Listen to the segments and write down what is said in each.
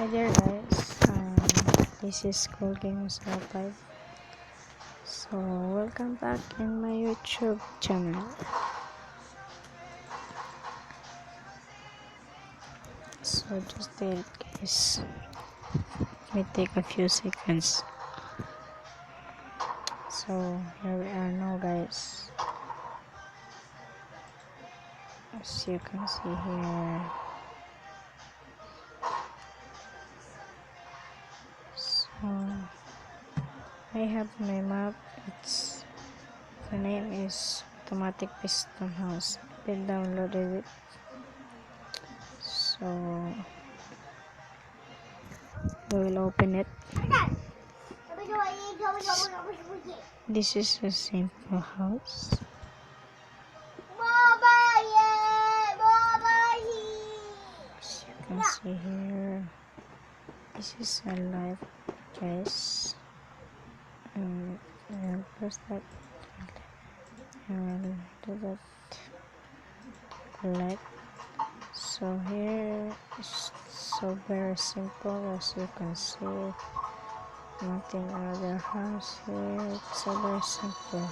Hi there guys, this is Cool Games 05. So welcome back in my YouTube channel. So just wait guys, let me take a few seconds. So here we are now guys, as you can see here. So I have my map. The name is Automatic Piston House. I downloaded it. So we will open it. This is a simple house. As you can see here, this is a live guys. And I'll press that and do that like so. Here is so very simple, as you can see. Nothing other house here. It's so very simple.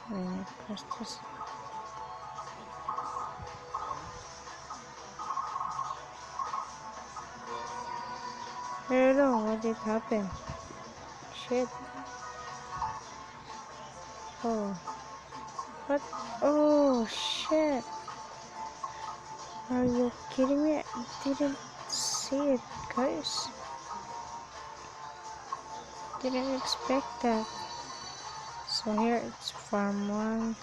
When I press this, hello, what did happen? Shit. Oh, what? Oh shit. Are you kidding me? I didn't see it, guys. Didn't expect that. So here it's farm 1.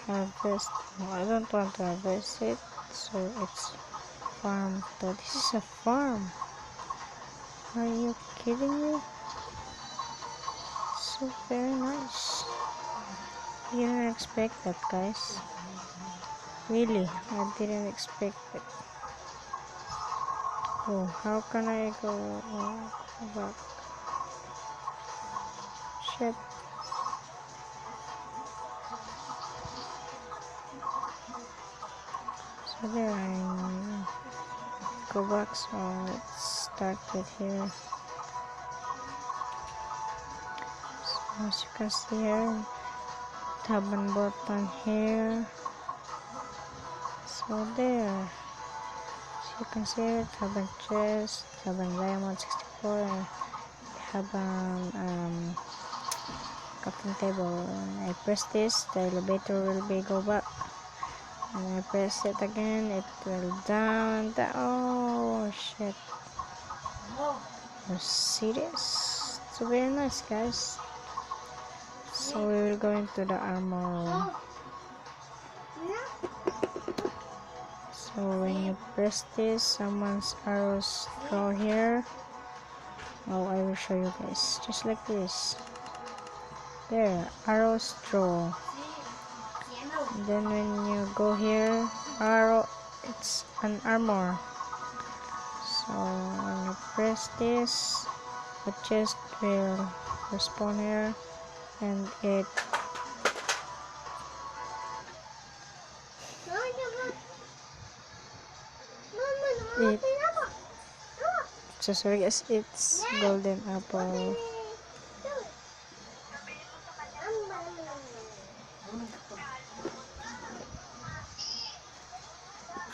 Harvest. No, I don't want to harvest it. So it's farm 2. This is a farm. Are you kidding me? So very nice. I didn't expect that, guys. Really, I didn't expect it. Oh, how can I go back? Shit. So there I go back, so let's start with here. So as you can see here, tab and button here. So there, as you can see here, tab and chest, tab and diamond 64, and have an crafting table. When I press this, the elevator will be go back. When I press it again, it will down. Oh shit! You see this? It's very nice, guys. So we will go into the armor room. So when you press this, someone's arrows draw here. Oh, I will show you guys. Just like this. There, arrows draw. And then when you go here, arrow, it's an armor. So when you press this, the chest will respawn here, and it so sorry guys, it's golden apple.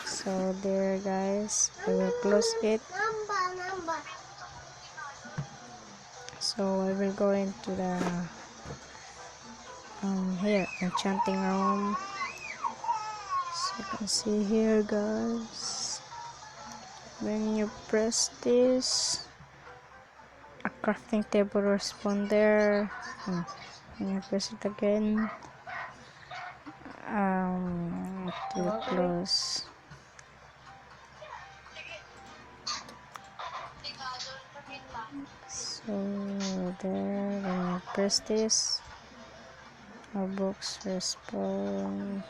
So there guys, I will close it. So I will go into the here enchanting room. So you can see here guys, when you press this, a crafting table will spawn there. When you press it again, it will close. So there, when you press this, our books respawn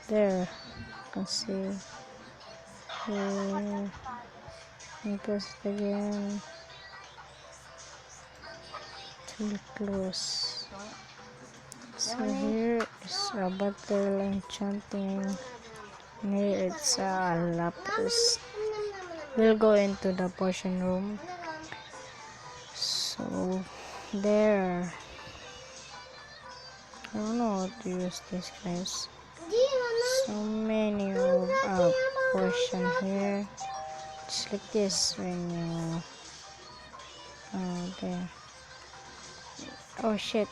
there. You can see here. You press it again, it will close. So here is a battle enchanting Here it's a lapis. We'll go into the potion room. So there, I don't know how to use this, guys. So many of potion here. Just like this when you there. Oh shit!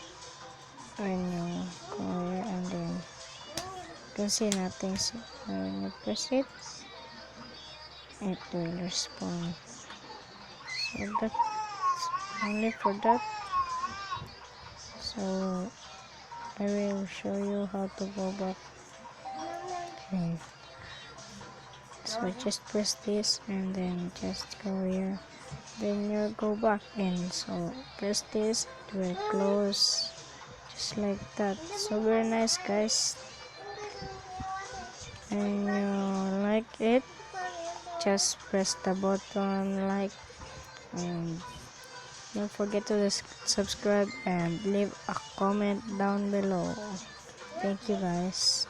When you go here and then you can see nothing. So when you press it, it will respawn. So that's only for that. So I will show you how to go back. Okay. So just press this and then just go here. Then you go back in. So press this, it will close. Just like that. So very nice, guys. And you like it, just press the button like, and don't forget to subscribe and leave a comment down below. Thank you, guys.